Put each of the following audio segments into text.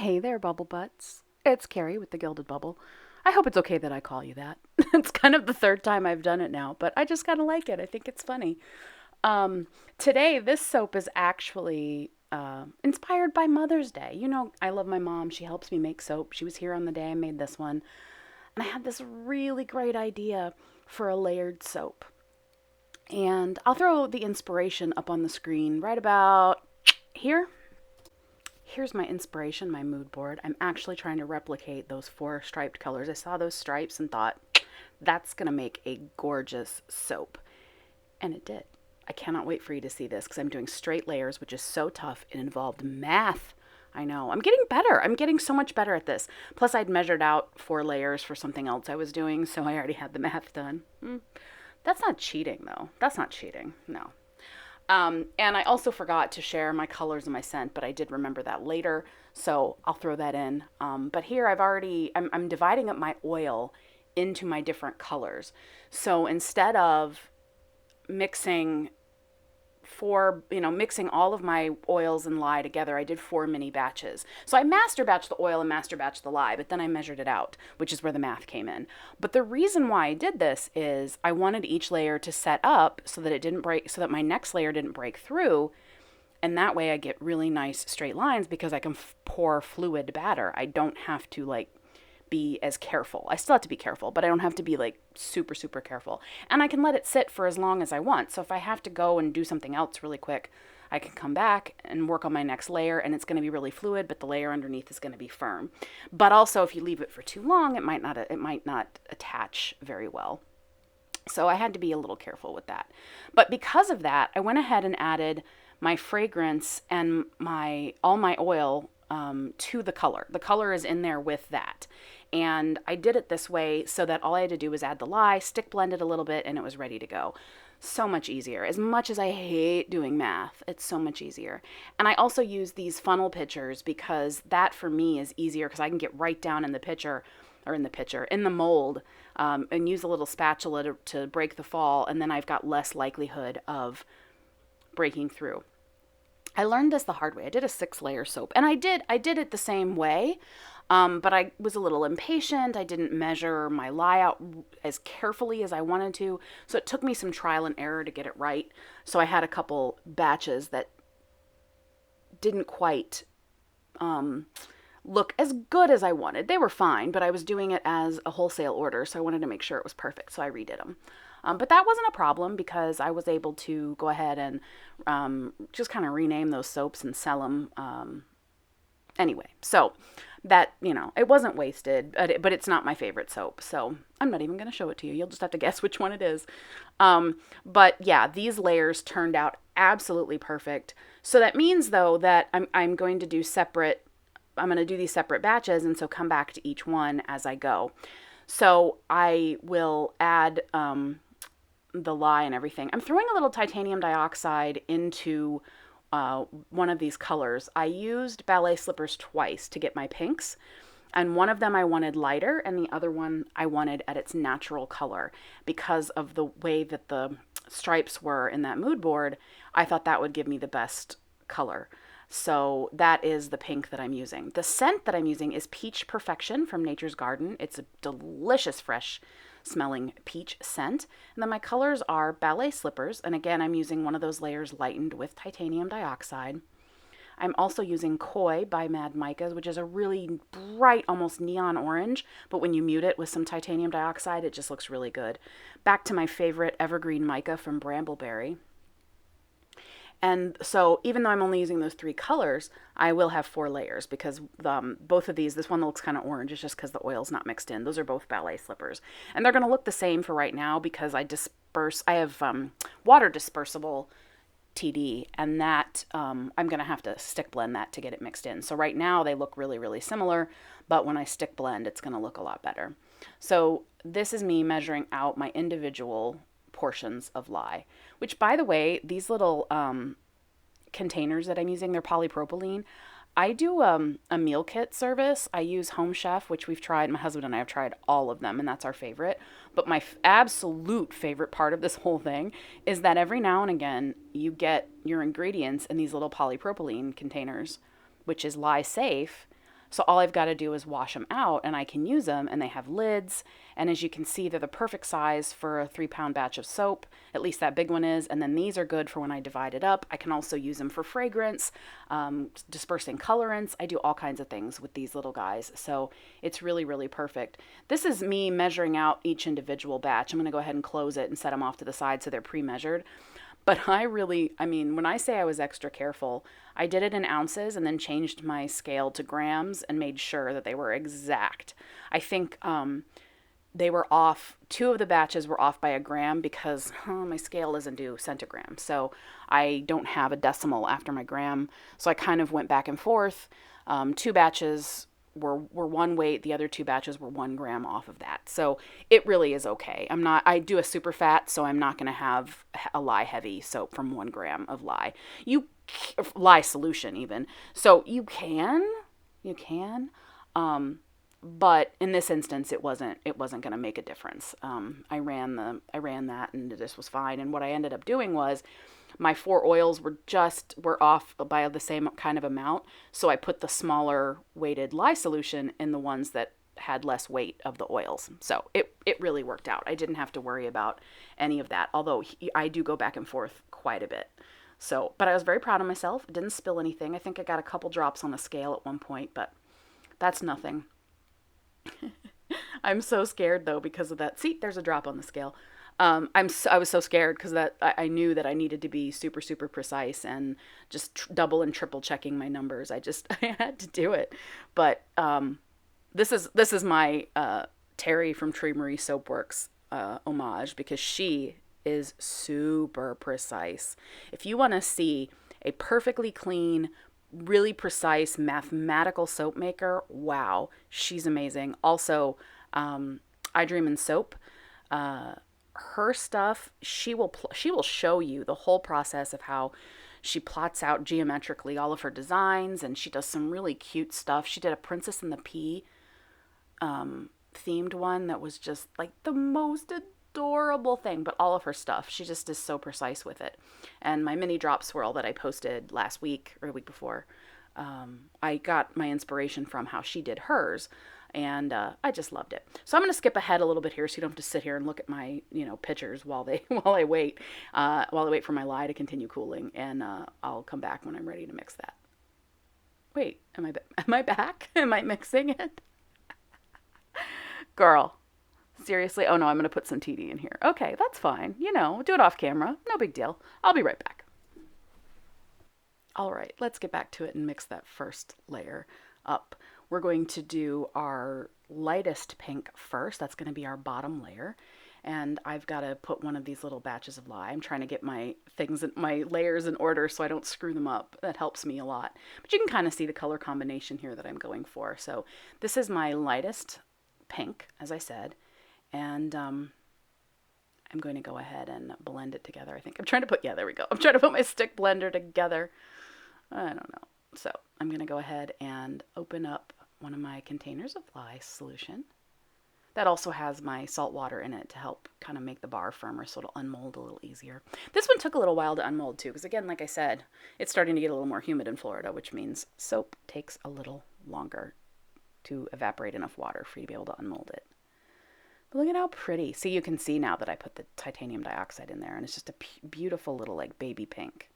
Hey there, Bubble Butts. It's Carrie with the Gilded Bubble. I hope it's okay that I call you that. It's kind of the third time I've done it now, but I just kind of like it. I think it's funny. Um, Today, this soap is actually inspired by Mother's Day. You know, I love my mom. She helps me make soap. She was here on the day I made this one. And I had this really great idea for a layered soap. And I'll throw the inspiration up on the screen right about here. Here's my inspiration, my mood board. I'm actually trying to replicate those four striped colors. I saw those stripes and thought, that's going to make a gorgeous soap. And it did. I cannot wait for you to see this because I'm doing straight layers, which is so tough. It involved math. I know. I'm getting better. I'm getting so much better at this. Plus, I'd measured out 4 layers for something else I was doing, so I already had the math done. That's not cheating, though. That's not cheating. No. And I also forgot to share my colors and my scent, but I did remember that later, so I'll throw that in. But here I'm dividing up my oil into my different colors. So instead of mixing mixing all of my oils and lye together, I did 4 mini batches. So I master batched the oil and master batched the lye, but then I measured it out, which is where the math came in. But the reason why I did this is I wanted each layer to set up so that it didn't break, so that my next layer didn't break through. And that way I get really nice straight lines because I can pour fluid batter. I don't have to be as careful. I still have to be careful, but I don't have to be super, super careful. And I can let it sit for as long as I want. So if I have to go and do something else really quick, I can come back and work on my next layer and it's going to be really fluid, but the layer underneath is going to be firm. But also if you leave it for too long, it might not attach very well. So I had to be a little careful with that. But because of that, I went ahead and added my fragrance and all my oil to the color. The color is in there with that. And I did it this way so that all I had to do was add the lye, stick blend it a little bit, and it was ready to go. So much easier. As much as I hate doing math, it's so much easier. And I also use these funnel pitchers because that for me is easier because I can get right down in the pitcher, or in the mold, and use a little spatula to break the fall, and then I've got less likelihood of breaking through. I learned this the hard way. I did a 6-layer soap, and I did it the same way, but I was a little impatient. I didn't measure my lye out as carefully as I wanted to, so it took me some trial and error to get it right. So I had a couple batches that didn't quite look as good as I wanted. They were fine, but I was doing it as a wholesale order, so I wanted to make sure it was perfect, so I redid them. But that wasn't a problem because I was able to go ahead and just kind of rename those soaps and sell them anyway. So that, it wasn't wasted, but it's not my favorite soap. So I'm not even going to show it to you. You'll just have to guess which one it is. But yeah, these layers turned out absolutely perfect. So that means, though, that I'm going to do these separate batches, and so come back to each one as I go. So I will add the lye and everything. I'm throwing a little titanium dioxide into one of these colors. I used ballet slippers twice to get my pinks, and one of them I wanted lighter and the other one I wanted at its natural color. Because of the way that the stripes were in that mood board, I thought that would give me the best color. So that is the pink that I'm using. The scent that I'm using is Peach Perfection from Nature's Garden. It's a delicious, fresh smelling peach scent. And then my colors are ballet slippers. And again, I'm using one of those layers lightened with titanium dioxide. I'm also using Koi by Mad Micas, which is a really bright, almost neon orange. But when you mute it with some titanium dioxide, it just looks really good. Back to my favorite evergreen mica from Brambleberry. And so even though I'm only using those 3 colors, I will have 4 layers because both of these, this one looks kind of orange, it's just because the oil's not mixed in. Those are both ballet slippers. And they're going to look the same for right now because I have water dispersible TD, and that I'm going to have to stick blend that to get it mixed in. So right now they look really, really similar, but when I stick blend, it's going to look a lot better. So this is me measuring out my individual portions of lye, which, by the way, these little containers that I'm using, they're polypropylene. I do a meal kit service. I use Home Chef, which my husband and I have tried all of them, and that's our favorite. But my absolute favorite part of this whole thing is that every now and again, you get your ingredients in these little polypropylene containers, which is lye safe. So all I've got to do is wash them out and I can use them, and they have lids. And as you can see, they're the perfect size for a 3 pound batch of soap. At least that big one is. And then these are good for when I divide it up. I can also use them for fragrance, dispersing colorants. I do all kinds of things with these little guys. So it's really, really perfect. This is me measuring out each individual batch. I'm going to go ahead and close it and set them off to the side so they're pre-measured. But I mean, when I say I was extra careful, I did it in ounces and then changed my scale to grams and made sure that they were exact. I think they were off, two of the batches were off by a gram because my scale doesn't do centigrams. So I don't have a decimal after my gram. So I kind of went back and forth. Two batches were one weight, the other two batches were 1 gram off of that. So it really is okay. I do a super fat, so I'm not going to have a lye heavy soap from 1 gram of lye. Lye solution even. So you can, but in this instance, it wasn't going to make a difference. I ran that and this was fine. And what I ended up doing was, my 4 oils were off by the same kind of amount. So I put the smaller weighted lye solution in the ones that had less weight of the oils. So it really worked out. I didn't have to worry about any of that, although I do go back and forth quite a bit. So, but I was very proud of myself. Didn't spill anything. I think I got a couple drops on the scale at one point, but that's nothing. I'm so scared though because of that. See, there's a drop on the scale. I was so scared because I knew that I needed to be super, super precise and just double and triple checking my numbers. I had to do it. But this is my Terry from Tree Marie Soapworks homage, because she is super precise. If you want to see a perfectly clean, really precise mathematical soap maker, wow, she's amazing. Also, I Dream in Soap. Her stuff, she will show you the whole process of how she plots out geometrically all of her designs, and she does some really cute stuff. She did a Princess and the Pea themed one that was just like the most adorable thing, but all of her stuff, she just is so precise with it. And my mini drop swirl that I posted last week or the week before, I got my inspiration from how she did hers. And I just loved it. So I'm going to skip ahead a little bit here, so you don't have to sit here and look at my, pictures while I wait for my lye to continue cooling, and I'll come back when I'm ready to mix that. Wait, am I back? Am I mixing it? Girl, seriously? Oh no, I'm going to put some TD in here. Okay, that's fine. Do it off camera. No big deal. I'll be right back. All right, let's get back to it and mix that first layer up. We're going to do our lightest pink first. That's going to be our bottom layer. And I've got to put one of these little batches of lye. I'm trying to get my layers in order so I don't screw them up. That helps me a lot. But you can kind of see the color combination here that I'm going for. So this is my lightest pink, as I said. And I'm going to go ahead and blend it together. I think I'm trying to put, yeah, there we go. I'm trying to put my stick blender together. I don't know. So I'm going to go ahead and open up one of my containers of lye solution. That also has my salt water in it to help kind of make the bar firmer so it'll unmold a little easier. This one took a little while to unmold too, because again, like I said, it's starting to get a little more humid in Florida, which means soap takes a little longer to evaporate enough water for you to be able to unmold it. But look at how pretty. See, you can see now that I put the titanium dioxide in there, and it's just a beautiful little like baby pink.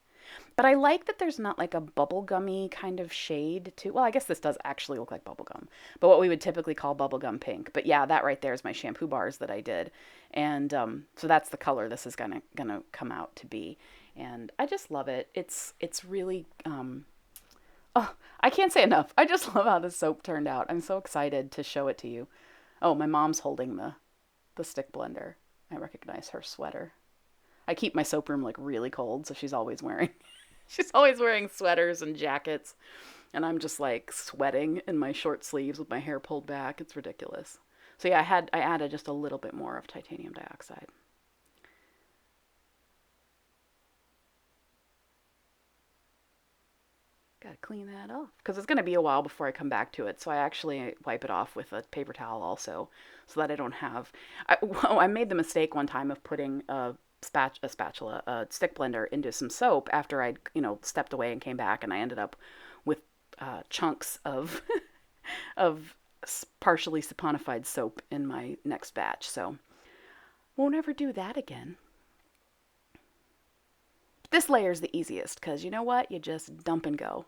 But I like that there's not like a bubblegummy kind of shade to, well, I guess this does actually look like bubblegum, but what we would typically call bubblegum pink. But yeah, that right there is my shampoo bars that I did. And so that's the color this is gonna come out to be. And I just love it. It's really, oh, I can't say enough. I just love how this soap turned out. I'm so excited to show it to you. Oh, my mom's holding the stick blender. I recognize her sweater. I keep my soap room like really cold, so she's always wearing sweaters and jackets, and I'm just like sweating in my short sleeves with my hair pulled back. It's ridiculous. So yeah, I added just a little bit more of titanium dioxide. Gotta clean that off because it's gonna be a while before I come back to it. So I actually wipe it off with a paper towel also, so that I don't have. I made the mistake one time of putting a stick blender into some soap after I'd, stepped away and came back, and I ended up with chunks of of partially saponified soap in my next batch. So won't ever do that again. This layer is the easiest because you know what? You just dump and go.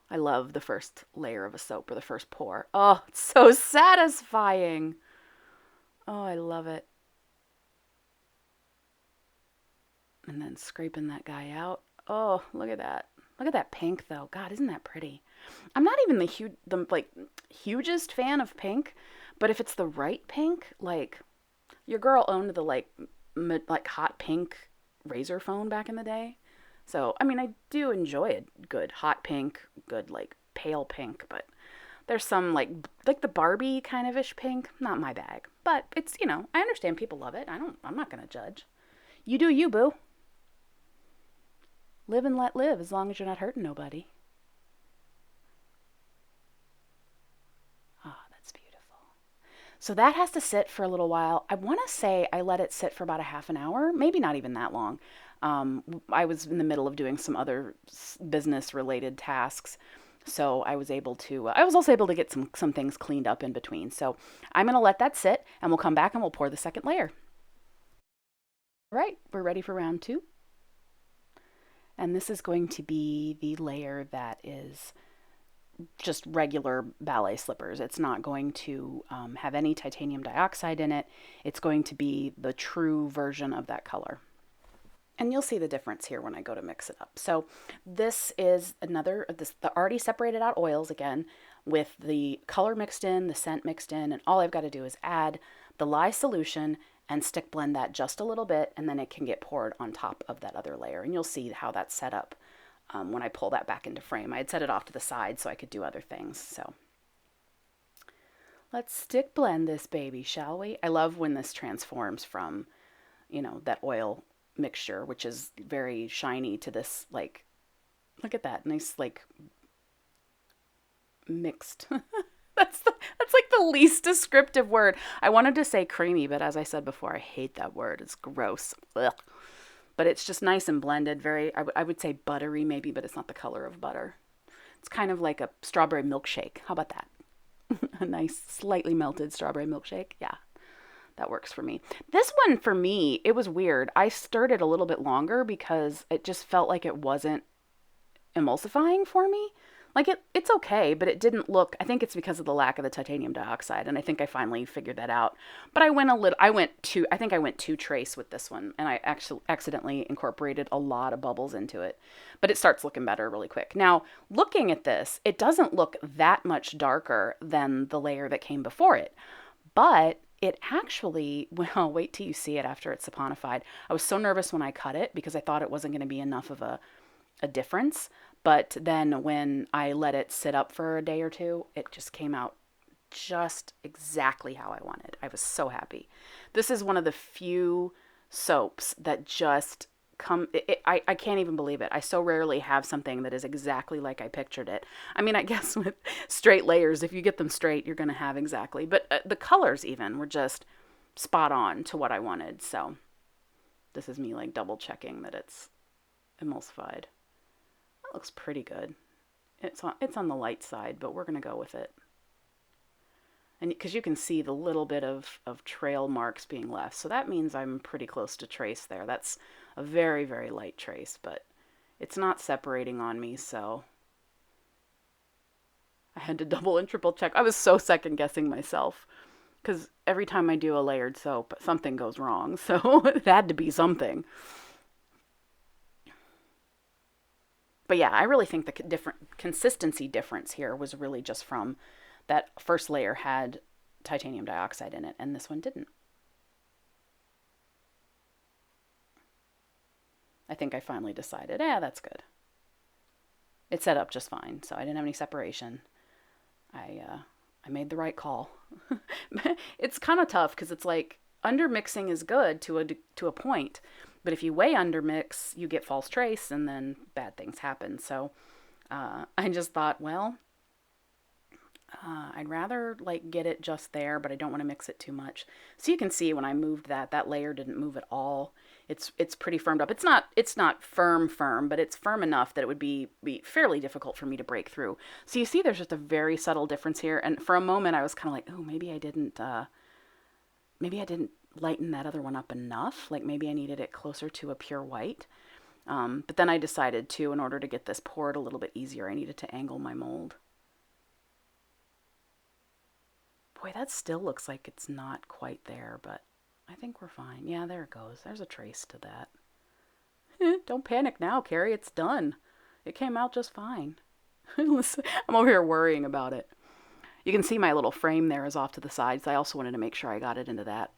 I love the first layer of a soap or the first pour. Oh, it's so satisfying. Oh, I love it. And then scraping that guy out. Oh, look at that. Look at that pink though. God, isn't that pretty? I'm not even the like hugest fan of pink, but if it's the right pink, like your girl owned the like hot pink razor phone back in the day. So, I mean, I do enjoy a good hot pink, good like pale pink, but there's some like the Barbie kind of ish pink, not my bag. But it's, I understand people love it. I'm not going to judge. You do you, boo. Live and let live as long as you're not hurting nobody. Ah, that's beautiful. So that has to sit for a little while. I want to say I let it sit for about a half an hour, maybe not even that long. I was in the middle of doing some other business related tasks. So I was also able to get some things cleaned up in between. So I'm going to let that sit and we'll come back and we'll pour the second layer. All right, we're ready for round two. And this is going to be the layer that is just regular ballet slippers. It's not going to have any titanium dioxide in it. It's going to be the true version of that color. And you'll see the difference here when I go to mix it up. So this is the already separated out oils again with the color mixed in, the scent mixed in, and all I've got to do is add the lye solution and stick blend that just a little bit, and then it can get poured on top of that other layer. And you'll see how that's set up when I pull that back into frame. I had set it off to the side so I could do other things. So let's stick blend this baby, shall we? I love when this transforms from, that oil mixture, which is very shiny, to this, like, look at that nice, like, mixed. That's like the least descriptive word. I wanted to say creamy, but as I said before, I hate that word. It's gross. Ugh. But it's just nice and blended. Very, I would say buttery maybe, but it's not the color of butter. It's kind of like a strawberry milkshake. How about that? A nice, slightly melted strawberry milkshake. Yeah, that works for me. This one, for me, it was weird. I stirred it a little bit longer because it just felt like it wasn't emulsifying for me. Like it's okay, but it didn't look. I think it's because of the lack of the titanium dioxide, and I think I finally figured that out. But I think I went too trace with this one, and I actually accidentally incorporated a lot of bubbles into it. But it starts looking better really quick. Now, looking at this, it doesn't look that much darker than the layer that came before it, but it actually, well, wait till you see it after it's saponified. I was so nervous when I cut it because I thought it wasn't going to be enough of a difference. But then when I let it sit up for a day or two, it just came out just exactly how I wanted. I was so happy. This is one of the few soaps that just I can't even believe it. I so rarely have something that is exactly like I pictured it. I mean, I guess with straight layers, if you get them straight, you're going to have exactly. But the colors even were just spot on to what I wanted. So this is me like double checking that it's emulsified. That looks pretty good. It's on the light side, but we're going to go with it. And because you can see the little bit of trail marks being left. So that means I'm pretty close to trace there. That's a very, very light trace, but it's not separating on me, so I had to double and triple check. I was so second guessing myself because every time I do a layered soap, something goes wrong. So it had to be something. But yeah, I really think the different consistency difference here was really just from that first layer had titanium dioxide in it, and this one didn't. I think I finally decided, that's good. It set up just fine, so I didn't have any separation. I made the right call. It's kind of tough because it's like undermixing is good to a point, but if you way undermix, you get false trace, and then bad things happen. So I just thought, well, I'd rather like get it just there, but I don't want to mix it too much. So you can see when I moved that layer didn't move at all. It's pretty firmed up. It's not firm, but it's firm enough that it would be fairly difficult for me to break through. So you see, there's just a very subtle difference here. And for a moment, I was kind of like, oh, maybe I didn't lighten that other one up enough. Like maybe I needed it closer to a pure white. But then I decided to, in order to get this poured a little bit easier, I needed to angle my mold. Boy, that still looks like it's not quite there, but I think we're fine. Yeah, there it goes. There's a trace to that. Don't panic now, Carrie. It's done. It came out just fine. Listen, I'm over here worrying about it. You can see my little frame there is off to the sides. I also wanted to make sure I got it into that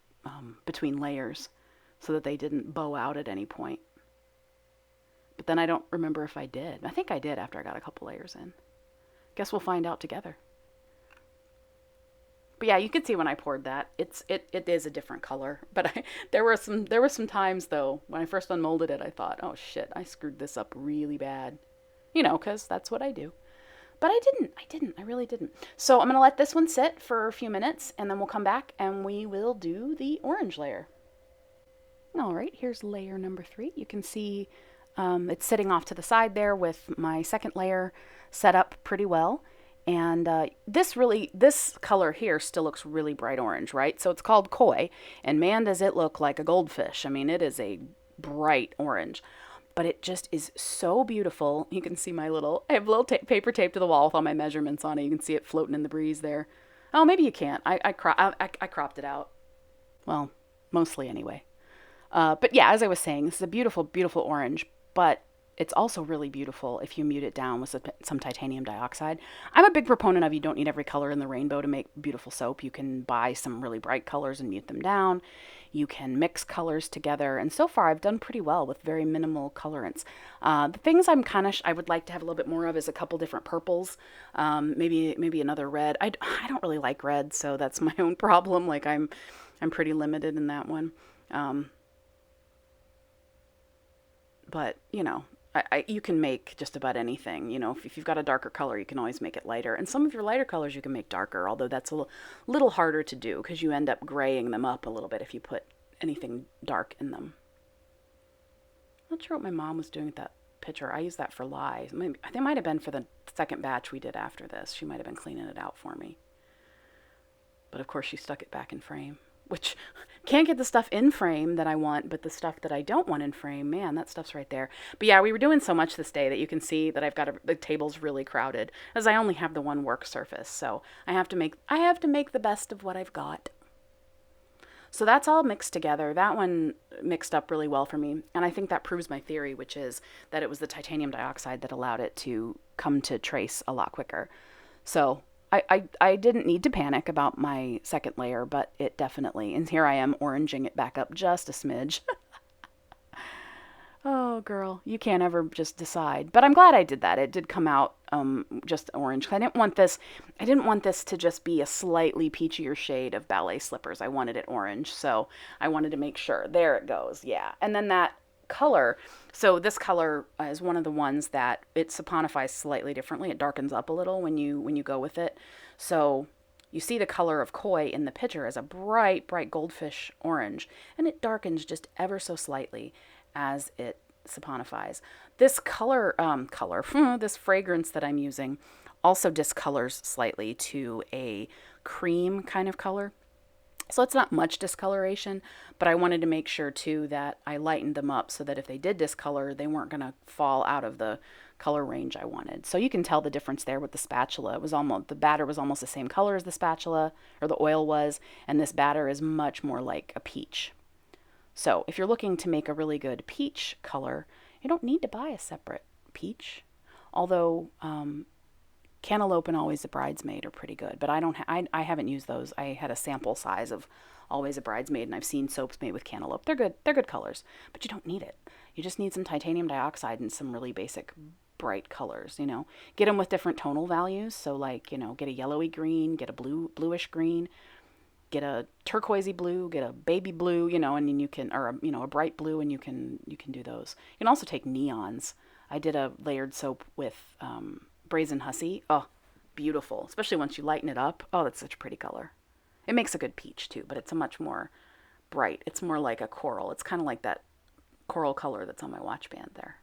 between layers so that they didn't bow out at any point. But then I don't remember if I did. I think I did after I got a couple layers in. Guess we'll find out together. But yeah, you can see when I poured that, it is a different color. But there were some times though when I first unmolded it, I thought, oh shit, I screwed this up really bad, 'cause that's what I do. But I really didn't. So I'm gonna let this one sit for a few minutes, and then we'll come back and we will do the orange layer. All right, here's layer number 3. You can see it's sitting off to the side there with my second layer set up pretty well. And this color here still looks really bright orange, right? So it's called koi, and man, does it look like a goldfish. I mean, it is a bright orange, but it just is so beautiful. You can see I have a little paper tape to the wall with all my measurements on it. You can see it floating in the breeze there. Oh, maybe you can't. I cropped it out. Well, mostly anyway. But yeah, as I was saying, this is a beautiful, beautiful orange, but it's also really beautiful if you mute it down with some titanium dioxide. I'm a big proponent of you don't need every color in the rainbow to make beautiful soap. You can buy some really bright colors and mute them down. You can mix colors together. And so far, I've done pretty well with very minimal colorants. The things I would like to have a little bit more of is a couple different purples, maybe another red. I don't really like red, so that's my own problem. Like I'm pretty limited in that one. But you can make just about anything. If you've got a darker color, you can always make it lighter. And some of your lighter colors you can make darker, although that's a little harder to do because you end up graying them up a little bit if you put anything dark in them. Not sure what my mom was doing with that picture. I used that for lye. I think it might have been for the second batch we did after this. She might have been cleaning it out for me. But of course she stuck it back in frame, which can't get the stuff in frame that I want, but the stuff that I don't want in frame, man, that stuff's right there. But yeah, we were doing so much this day that you can see that the table's really crowded, as I only have the one work surface, so I have to make the best of what I've got. So that's all mixed together. That one mixed up really well for me, and I think that proves my theory, which is that it was the titanium dioxide that allowed it to come to trace a lot quicker. So I didn't need to panic about my second layer, but it definitely, and here I am oranging it back up just a smidge. Oh, girl, you can't ever just decide. But I'm glad I did that. It did come out just orange. I didn't want this to just be a slightly peachier shade of ballet slippers. I wanted it orange, so I wanted to make sure. There it goes, yeah. And then that color, so this color is one of the ones that it saponifies slightly differently. It darkens up a little when you go with it. So you see the color of koi in the picture as a bright, bright goldfish orange, and it darkens just ever so slightly as it saponifies. This this fragrance that I'm using also discolors slightly to a cream kind of color. So it's not much discoloration, but I wanted to make sure too that I lightened them up so that if they did discolor, they weren't going to fall out of the color range I wanted. So you can tell the difference there with the spatula. The batter was almost the same color as the spatula, or the oil was, and this batter is much more like a peach. So if you're looking to make a really good peach color, you don't need to buy a separate peach. Although cantaloupe and Always a Bridesmaid are pretty good, but I haven't used those. I had a sample size of Always a Bridesmaid, and I've seen soaps made with cantaloupe. They're good. They're good colors, but you don't need it. You just need some titanium dioxide and some really basic bright colors. Get them with different tonal values. So get a yellowy green, get a bluish green, get a turquoisey blue, get a baby blue, and then you can, or a bright blue, and you can do those. You can also take neons. I did a layered soap with Brazen Hussy. Oh, beautiful. Especially once you lighten it up. Oh, that's such a pretty color. It makes a good peach too, but it's a much more bright. It's more like a coral. It's kind of like that coral color that's on my watch band there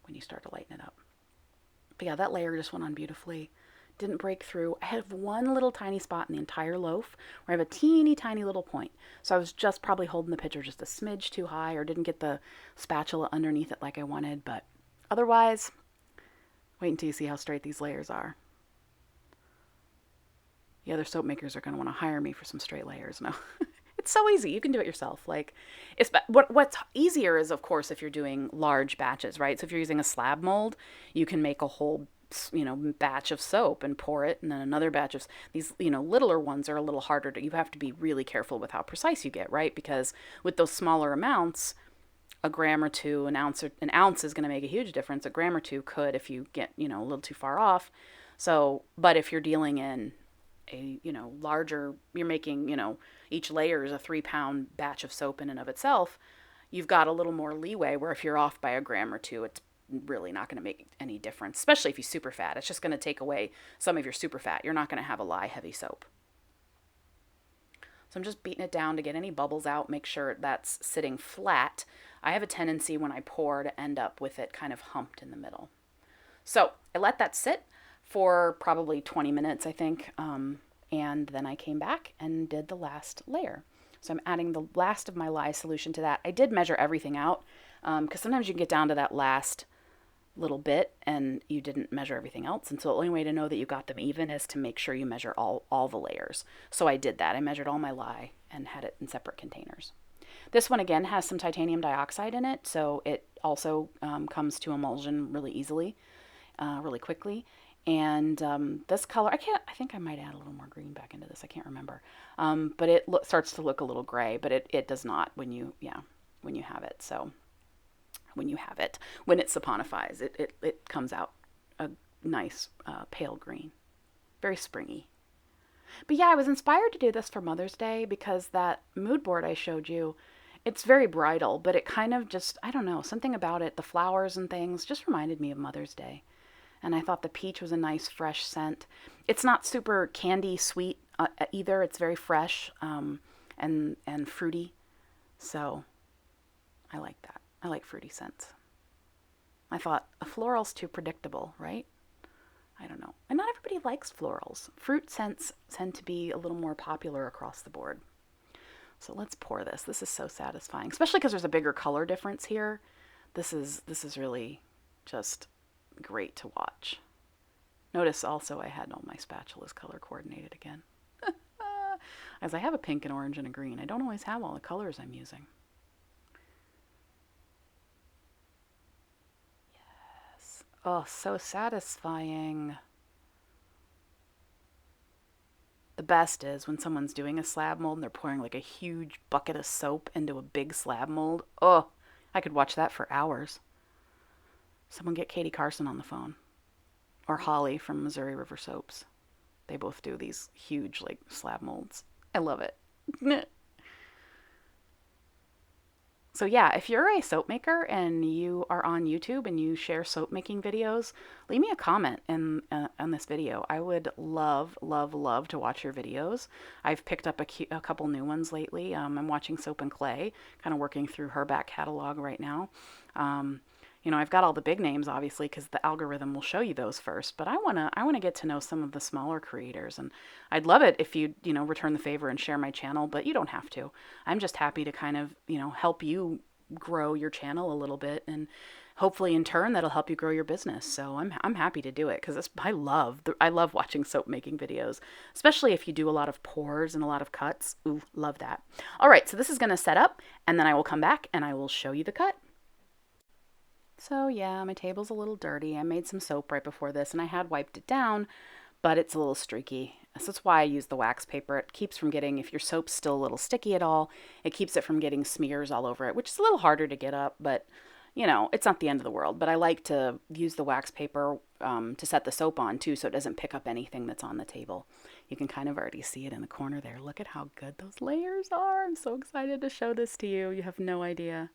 when you start to lighten it up. But yeah, that layer just went on beautifully. Didn't break through. I have one little tiny spot in the entire loaf where I have a teeny tiny little point. So I was just probably holding the pitcher just a smidge too high or didn't get the spatula underneath it like I wanted. But otherwise, wait until you see how straight these layers are. The other soap makers are going to want to hire me for some straight layers. No, it's so easy. You can do it yourself. Like, what's easier is, of course, if you're doing large batches, right? So if you're using a slab mold, you can make a whole batch of soap and pour it, and then another batch of these, littler ones are a little harder to, you have to be really careful with how precise you get, right? Because with those smaller amounts, a gram or two, an ounce is going to make a huge difference. A gram or two could, if you get, a little too far off. So, but if you're dealing in a, larger, you're making, each layer is a 3-pound batch of soap in and of itself, you've got a little more leeway where if you're off by a gram or two, it's really not going to make any difference, especially if you super fat. It's just going to take away some of your super fat. You're not going to have a lye heavy soap. So I'm just beating it down to get any bubbles out, make sure that's sitting flat. I have a tendency when I pour to end up with it kind of humped in the middle. So I let that sit for probably 20 minutes, I think. And then I came back and did the last layer. So I'm adding the last of my lye solution to that. I did measure everything out because sometimes you can get down to that last little bit and you didn't measure everything else. And so the only way to know that you got them even is to make sure you measure all the layers. So I did that. I measured all my lye and had it in separate containers. This one again has some titanium dioxide in it, so it also comes to emulsion really easily, really quickly. And this color, I think I might add a little more green back into this. I can't remember. But it starts to look a little gray, but it does not when you have it. So when it saponifies, it comes out a nice pale green, very springy. But yeah, I was inspired to do this for Mother's Day because that mood board I showed you, it's very bridal, but it kind of just, I don't know, something about it, the flowers and things just reminded me of Mother's Day. And I thought the peach was a nice fresh scent. It's not super candy sweet either. It's very fresh and fruity. So I like that. I like fruity scents. I thought a floral's too predictable, right? I don't know. And not everybody likes florals. Fruit scents tend to be a little more popular across the board. So let's pour this. This is so satisfying, especially because there's a bigger color difference here. This is really just great to watch. Notice also I had all my spatulas color coordinated again. As I have a pink and orange and a green. I don't always have all the colors I'm using. Yes. Oh, so satisfying. The best is when someone's doing a slab mold and they're pouring like a huge bucket of soap into a big slab mold. Oh, I could watch that for hours. Someone get Katie Carson on the phone. Or Holly from Missouri River Soaps. They both do these huge like slab molds. I love it. So yeah, if you're a soap maker and you are on YouTube and you share soap making videos, leave me a comment on this video. I would love, love, love to watch your videos. I've picked up a couple new ones lately. I'm watching Soap and Clay, kind of working through her back catalog right now. I've got all the big names, obviously, because the algorithm will show you those first. But I wanna get to know some of the smaller creators, and I'd love it if you return the favor and share my channel. But you don't have to. I'm just happy to kind of help you grow your channel a little bit, and hopefully in turn that'll help you grow your business. So I'm happy to do it because I love watching soap making videos, especially if you do a lot of pours and a lot of cuts. Ooh, love that. All right, so this is gonna set up, and then I will come back and I will show you the cut. So yeah, my table's a little dirty. I made some soap right before this and I had wiped it down, but it's a little streaky. So that's why I use the wax paper. It keeps from getting, if your soap's still a little sticky at all, it keeps it from getting smears all over it, which is a little harder to get up, but it's not the end of the world. But I like to use the wax paper to set the soap on too, so it doesn't pick up anything that's on the table. You can kind of already see it in the corner there. Look at how good those layers are. I'm so excited to show this to you. You have no idea.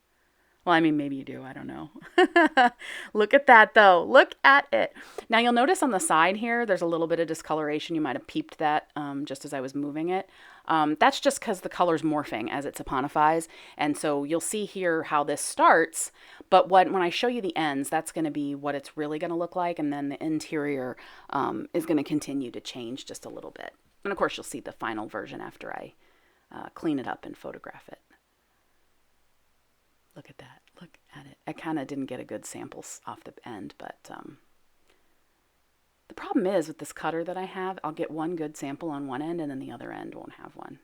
Well, I mean, maybe you do. I don't know. Look at that, though. Look at it. Now, you'll notice on the side here, there's a little bit of discoloration. You might have peeped that just as I was moving it. That's just because the color's morphing as it saponifies. And so you'll see here how this starts. But when I show you the ends, that's going to be what it's really going to look like. And then the interior is going to continue to change just a little bit. And, of course, you'll see the final version after I clean it up and photograph it. Look at that. Look at it. I kind of didn't get a good sample off the end, but the problem is with this cutter that I have, I'll get one good sample on one end and then the other end won't have one.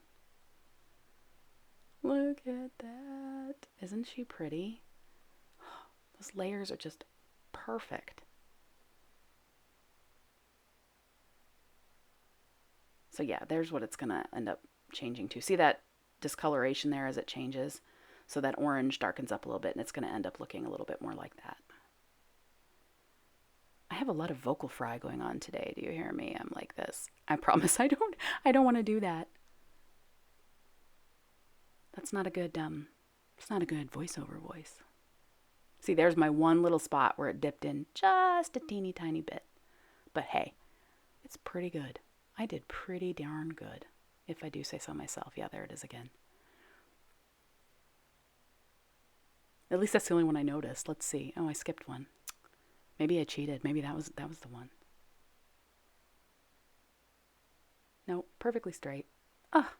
Look at that. Isn't she pretty? Those layers are just perfect. So yeah, there's what it's going to end up changing to. See that discoloration there as it changes? So that orange darkens up a little bit and it's going to end up looking a little bit more like that. I have a lot of vocal fry going on today. Do you hear me? I'm like this. I promise I don't want to do that. That's not a good, it's not a good voiceover voice. See, there's my one little spot where it dipped in just a teeny tiny bit. But hey, it's pretty good. I did pretty darn good, if I do say so myself. Yeah, there it is again. At least that's the only one I noticed. Let's see. Oh, I skipped one. Maybe I cheated. Maybe that was the one. No, perfectly straight. Ah,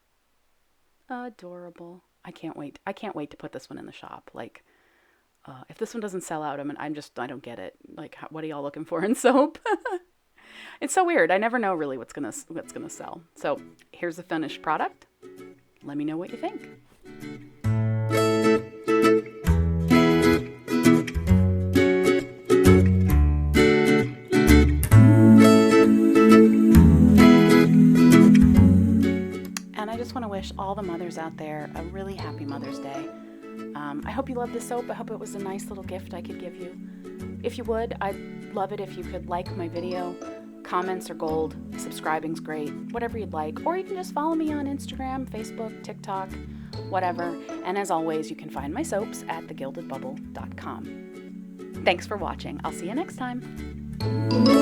adorable. I can't wait. I can't wait to put this one in the shop. Like, if this one doesn't sell out, I don't get it. Like, what are y'all looking for in soap? It's so weird. I never know really what's gonna sell. So here's the finished product. Let me know what you think. Want to wish all the mothers out there a really happy Mother's Day. I hope you love this soap. I hope it was a nice little gift I could give you. If you would, I'd love it if you could like my video. Comments are gold. Subscribing's great. Whatever you'd like. Or you can just follow me on Instagram, Facebook, TikTok, whatever. And as always, you can find my soaps at thegildedbubble.com. Thanks for watching. I'll see you next time.